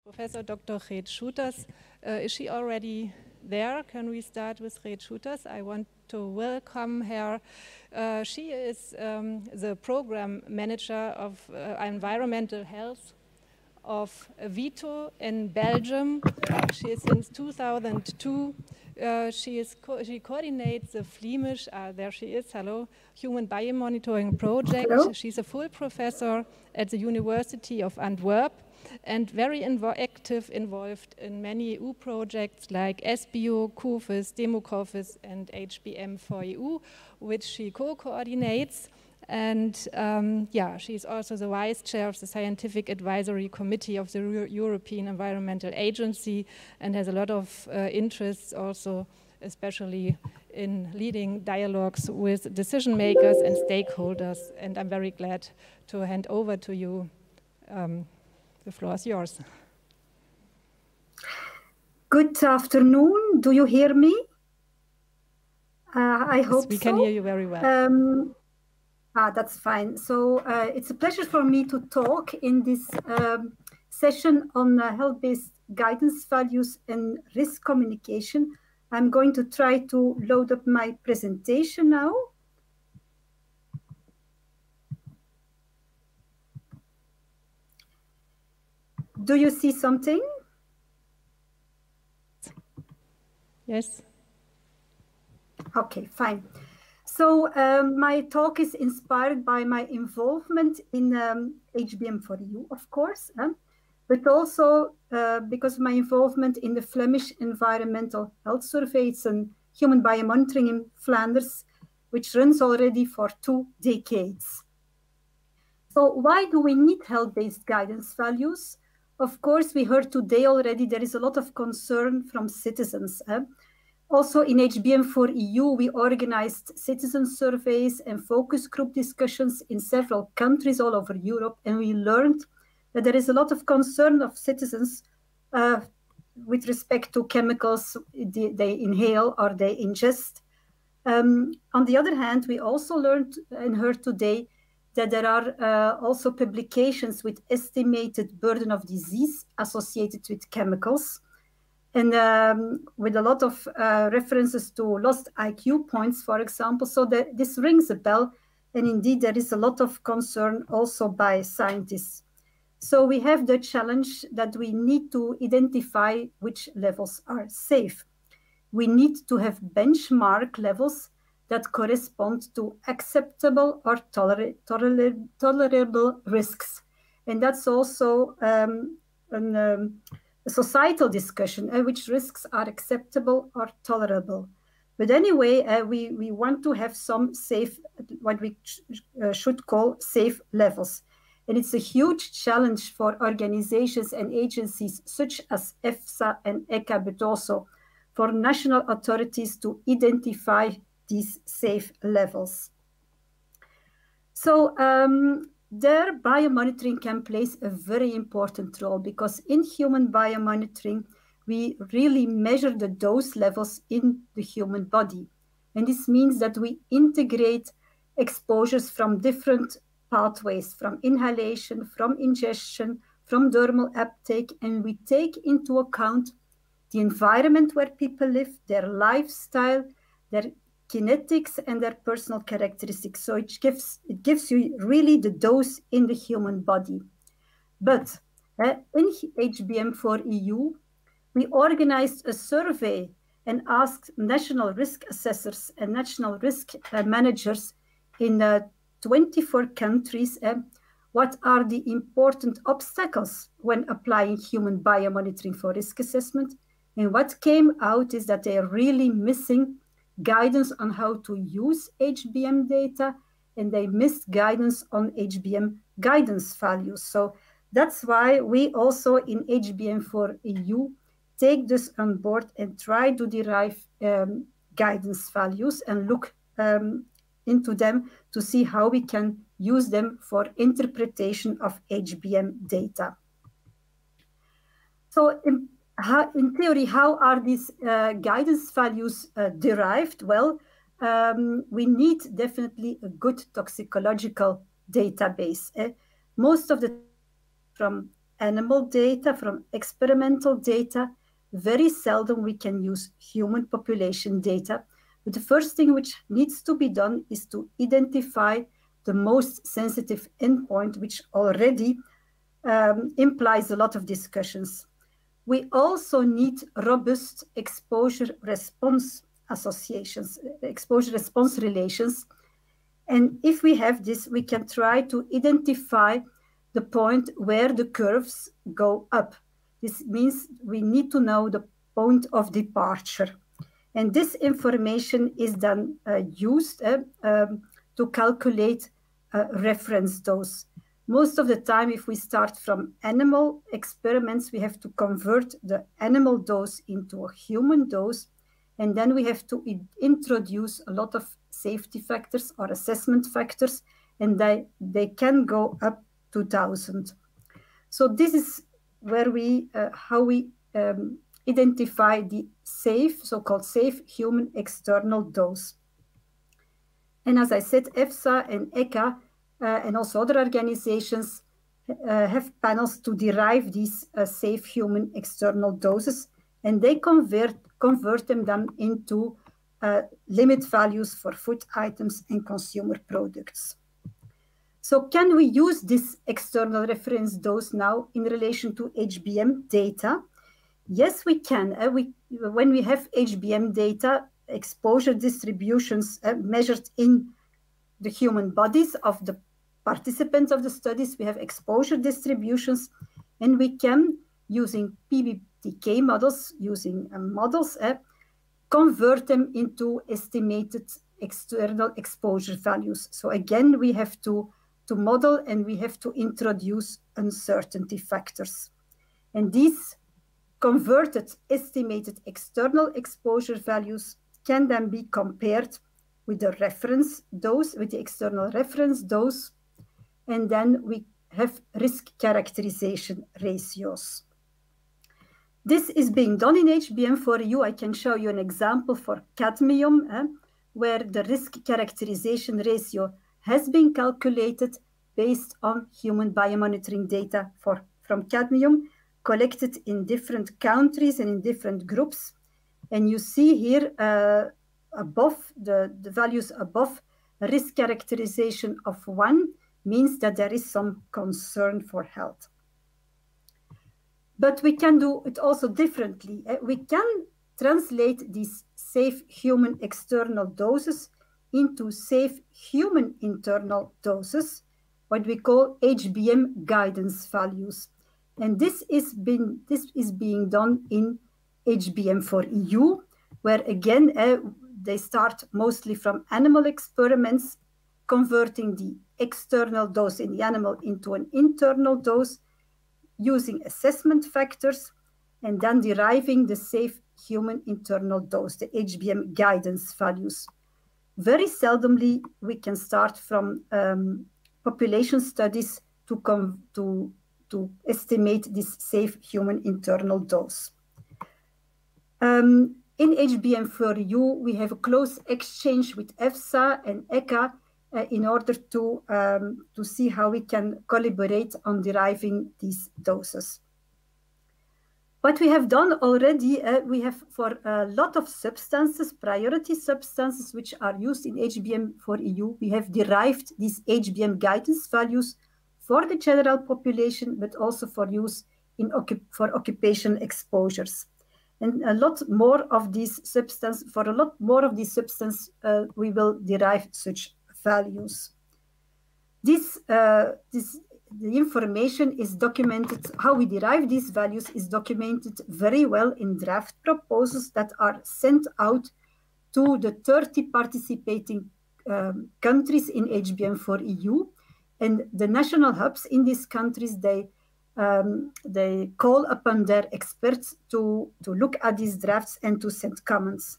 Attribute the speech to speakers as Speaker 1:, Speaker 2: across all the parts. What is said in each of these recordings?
Speaker 1: Professor Dr. Schoeters. Is she already there? Can we start with Schoeters? I want to welcome her. She is the program manager of environmental health of VITO in Belgium. She is since 2002. She coordinates the Flemish, there she is, hello, Human Biomonitoring Project.
Speaker 2: Hello.
Speaker 1: She's a full professor at the University of Antwerp and very active involved in many EU projects like SBO, COFIS, DEMOCOFIS and HBM-GV, which she co-coordinates. And yeah, she's also the vice chair of the Scientific Advisory Committee of the European Environmental Agency and has a lot of interests also, especially in leading dialogues with decision makers and stakeholders. And I'm very glad to hand over to you. The floor is yours.
Speaker 2: Good afternoon. Do you hear me? I hope so.
Speaker 1: We can hear you very well.
Speaker 2: That's fine. So it's a pleasure for me to talk in this session on health-based guidance values and risk communication. I'm going to try to load up my presentation now. Do you see something?
Speaker 1: Yes.
Speaker 2: Okay, fine. So my talk is inspired by my involvement in HBM-GV, of course, but also because of my involvement in the Flemish Environmental Health Survey. It's a human biomonitoring in Flanders, which runs already for 2 decades. So why do we need health-based guidance values? Of course, we heard today already there is a lot of concern from citizens. Also in HBM-GV, we organized citizen surveys and focus group discussions in several countries all over Europe, and we learned that there is a lot of concern of citizens with respect to chemicals they inhale or they ingest. On the other hand, we also learned and heard today that there are also publications with estimated burden of disease associated with chemicals, and with a lot of references to lost IQ points, for example. So this rings a bell, and indeed there is a lot of concern also by scientists. So we have the challenge that we need to identify which levels are safe. We need to have benchmark levels that correspond to acceptable or tolerable risks. And that's also a societal discussion, which risks are acceptable or tolerable. But anyway, we want to have some safe, what we should call safe levels. And it's a huge challenge for organizations and agencies such as EFSA and ECHA, but also for national authorities to identify these safe levels. So there, biomonitoring can play a very important role because in human biomonitoring, we really measure the dose levels in the human body. And this means that we integrate exposures from different pathways, from inhalation, from ingestion, from dermal uptake, and we take into account the environment where people live, their lifestyle, their kinetics and their personal characteristics. So it gives you really the dose in the human body. But in HBM-GV, we organized a survey and asked national risk assessors and national risk managers in 24 countries what are the important obstacles when applying human biomonitoring for risk assessment. And what came out is that they are really missing guidance on how to use HBM data, and they missed guidance on HBM guidance values. So that's why we also in HBM-GV take this on board and try to derive guidance values and look into them to see how we can use them for interpretation of HBM data. So in theory, how are these guidance values derived? Well, we need definitely a good toxicological database. Most of the from animal data, from experimental data. Very seldom we can use human population data. But the first thing which needs to be done is to identify the most sensitive endpoint, which already implies a lot of discussions. We also need robust exposure-response associations, exposure-response relations. And if we have this, we can try to identify the point where the curves go up. This means we need to know the point of departure. And this information is then used to calculate a reference dose. Most of the time, if we start from animal experiments, we have to convert the animal dose into a human dose. And then we have to introduce a lot of safety factors or assessment factors, and they can go up to 1,000. So this is where how we identify the so-called safe human external dose. And as I said, EFSA and ECHA and also other organizations have panels to derive these safe human external doses, and they convert them then into limit values for food items and consumer products. So can we use this external reference dose now in relation to HBM data? Yes, we can. When we have HBM data, exposure distributions measured in the human bodies of the participants of the studies, we have exposure distributions, and we can, using PBPK models, using models, convert them into estimated external exposure values. So again, we have to model, and we have to introduce uncertainty factors. And these converted estimated external exposure values can then be compared with the reference dose, with the external reference dose, and then we have risk characterization ratios. This is being done in HBM4EU. I can show you an example for cadmium, where the risk characterization ratio has been calculated based on human biomonitoring data from cadmium, collected in different countries and in different groups. And you see here above, the values above, risk characterization of 1 means that there is some concern for health. But we can do it also differently. We can translate these safe human external doses into safe human internal doses, what we call HBM guidance values. And this is being done in HBM4EU, where again, they start mostly from animal experiments, converting the external dose in the animal into an internal dose, using assessment factors, and then deriving the safe human internal dose, the HBM guidance values. Very seldomly, we can start from population studies to estimate this safe human internal dose. In HBM4EU, we have a close exchange with EFSA and ECHA in order to see how we can collaborate on deriving these doses. What we have done already, we have for a lot of substances, priority substances, which are used in HBM4EU, we have derived these HBM guidance values for the general population, but also for use for occupational exposures. And a lot more of these substances, we will derive such values. The information is documented, how we derive these values is documented very well in draft proposals that are sent out to the 30 participating countries in HBM4EU. And the national hubs in these countries, they call upon their experts to look at these drafts and to send comments.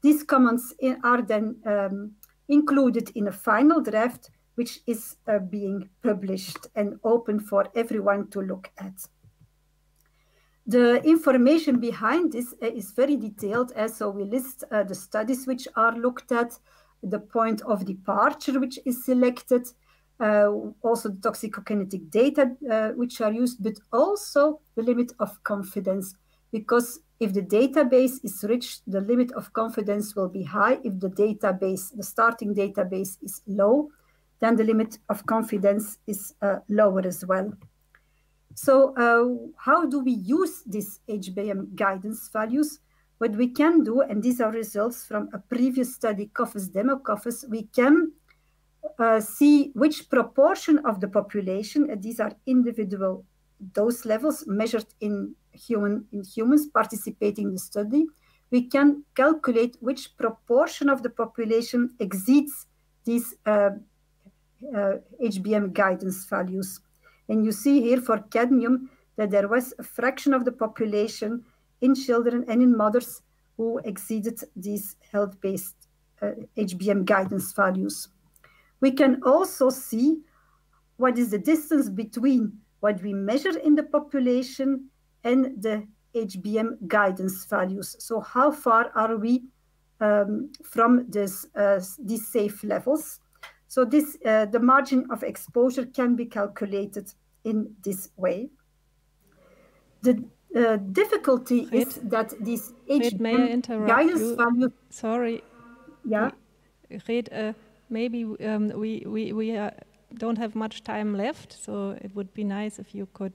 Speaker 2: These comments are then included in a final draft, which is being published and open for everyone to look at. The information behind this is very detailed, so we list the studies which are looked at, the point of departure which is selected, also the toxicokinetic data which are used, but also the limit of confidence. Because if the database is rich, the limit of confidence will be high. If the database, the starting database is low, then the limit of confidence is lower as well. So how do we use these HBM guidance values? What we can do, and these are results from a previous study, COFFES demo COFFES, we can see which proportion of the population, and these are individual dose levels measured in humans participating in the study. We can calculate which proportion of the population exceeds these HBM guidance values. And you see here for cadmium that there was a fraction of the population in children and in mothers who exceeded these health-based HBM guidance values. We can also see what is the distance between what we measure in the population and the HBM guidance values. So how far are we from these safe levels? So this, the margin of exposure can be calculated in this way. The difficulty is that these HBM guidance values...
Speaker 1: Sorry.
Speaker 2: Yeah?
Speaker 1: Maybe we don't have much time left, so it would be nice if you could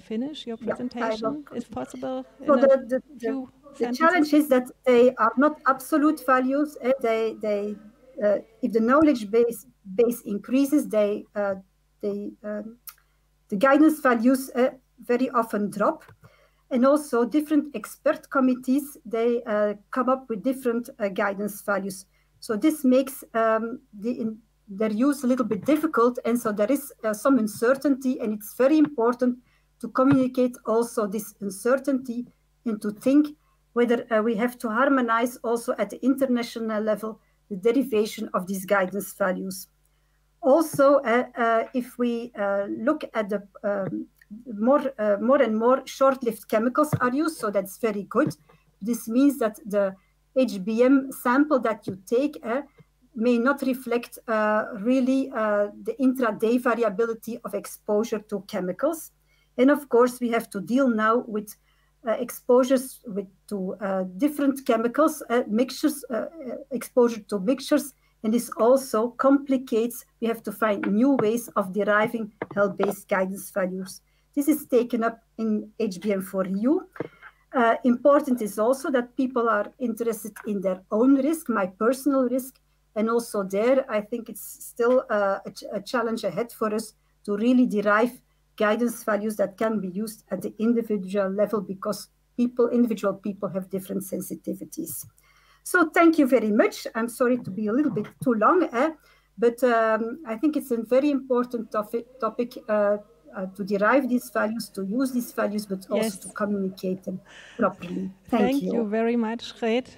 Speaker 1: finish your presentation, if possible.
Speaker 2: So the challenge is that they are not absolute values. If the knowledge base increases, the guidance values very often drop. And also different expert committees, they come up with different guidance values. So this makes their use a little bit difficult, and so there is some uncertainty, and it's very important to communicate also this uncertainty and to think whether we have to harmonize also at the international level the derivation of these guidance values. Also, if we look at the more and more short-lived chemicals are used, so that's very good. This means that the HBM sample that you take may not reflect really the intraday variability of exposure to chemicals. And of course, we have to deal now with exposures to different chemicals, mixtures, exposure to mixtures, and this also complicates. We have to find new ways of deriving health-based guidance values. This is taken up in HBM4EU. Important is also that people are interested in their own risk, my personal risk, and also there, I think it's still a challenge ahead for us to really derive guidance values that can be used at the individual level, because individual people have different sensitivities. So thank you very much. I'm sorry to be a little bit too long, but I think it's a very important topic to derive these values, to use these values, but also to communicate them properly. Thank you.
Speaker 1: Thank you very much, Gret.